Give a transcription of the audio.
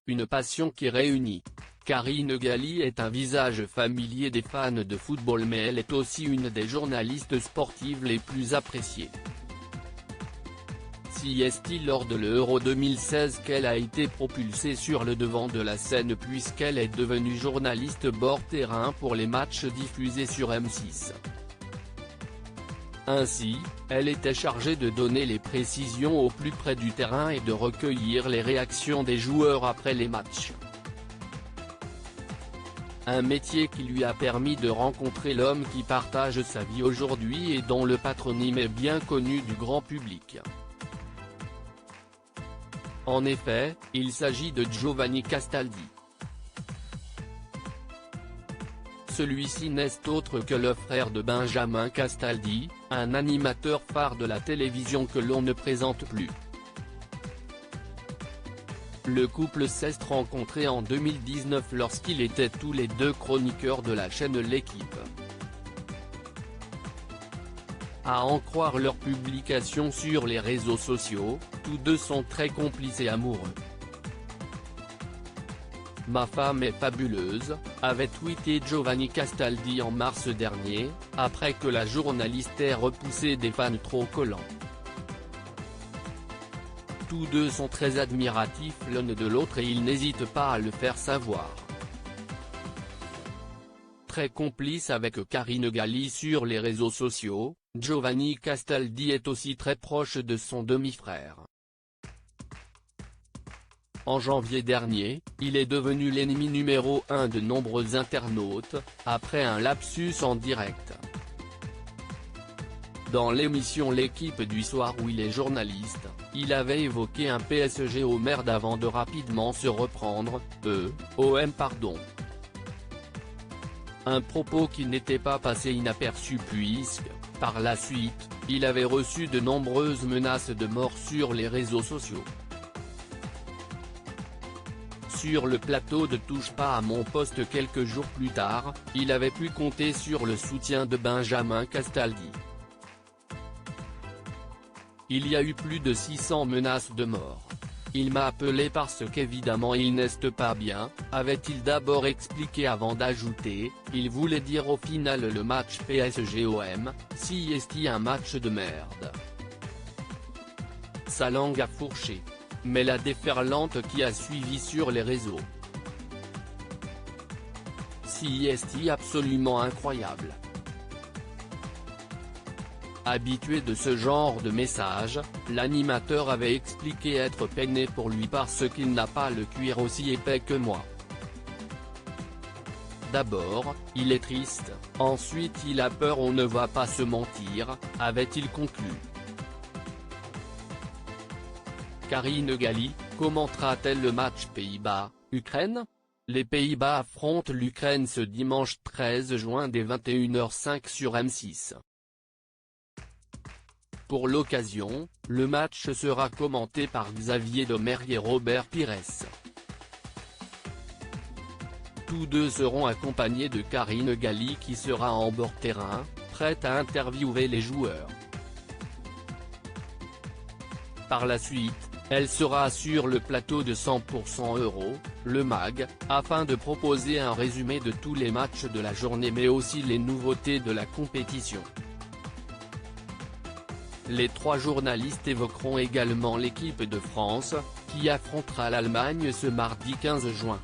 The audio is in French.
une passion qui réunit. Karine Galli est un visage familier des fans de football, mais elle est aussi une des journalistes sportives les plus appréciées. Si est-il lors de l'Euro 2016 qu'elle a été propulsée sur le devant de la scène, puisqu'elle est devenue journaliste bord terrain pour les matchs diffusés sur M6. Ainsi, elle était chargée de donner les précisions au plus près du terrain et de recueillir les réactions des joueurs après les matchs. Un métier qui lui a permis de rencontrer l'homme qui partage sa vie aujourd'hui et dont le patronyme est bien connu du grand public. En effet, il s'agit de Giovanni Castaldi. Celui-ci n'est autre que le frère de Benjamin Castaldi, un animateur phare de la télévision que l'on ne présente plus. Le couple s'est rencontré en 2019 lorsqu'ils étaient tous les deux chroniqueurs de la chaîne L'Équipe. À en croire leurs publications sur les réseaux sociaux, tous deux sont très complices et amoureux. « Ma femme est fabuleuse », avait tweeté Giovanni Castaldi en mars dernier, après que la journaliste ait repoussé des fans trop collants. Tous deux sont très admiratifs l'un de l'autre et ils n'hésitent pas à le faire savoir. Très complice avec Karine Galli sur les réseaux sociaux, Giovanni Castaldi est aussi très proche de son demi-frère. En janvier dernier, il est devenu l'ennemi numéro 1 de nombreux internautes, après un lapsus en direct. Dans l'émission L'Équipe du soir où il est journaliste, il avait évoqué un PSG au merde avant de rapidement se reprendre, OM pardon. Un propos qui n'était pas passé inaperçu puisque, par la suite, il avait reçu de nombreuses menaces de mort sur les réseaux sociaux. Sur le plateau de Touche pas à mon poste quelques jours plus tard, il avait pu compter sur le soutien de Benjamin Castaldi. Il y a eu plus de 600 menaces de mort. Il m'a appelé parce qu'évidemment il n'est pas bien, avait-il d'abord expliqué avant d'ajouter, il voulait dire au final le match PSG-OM, si est un match de merde. Sa langue a fourché. Mais la déferlante qui a suivi sur les réseaux. Si est absolument incroyable. Habitué de ce genre de message, l'animateur avait expliqué être peiné pour lui parce qu'il n'a pas le cuir aussi épais que moi. D'abord, il est triste, ensuite il a peur, on ne va pas se mentir, avait-il conclu. Karine Galli, commentera-t-elle le match Pays-Bas-Ukraine ? Les Pays-Bas affrontent l'Ukraine ce dimanche 13 juin dès 21h05 sur M6. Pour l'occasion, le match sera commenté par Xavier Domergue et Robert Pires. Tous deux seront accompagnés de Karine Galli qui sera en bord terrain, prête à interviewer les joueurs. Par la suite, elle sera sur le plateau de 100% Euro, le MAG, afin de proposer un résumé de tous les matchs de la journée mais aussi les nouveautés de la compétition. Les trois journalistes évoqueront également l'équipe de France, qui affrontera l'Allemagne ce mardi 15 juin.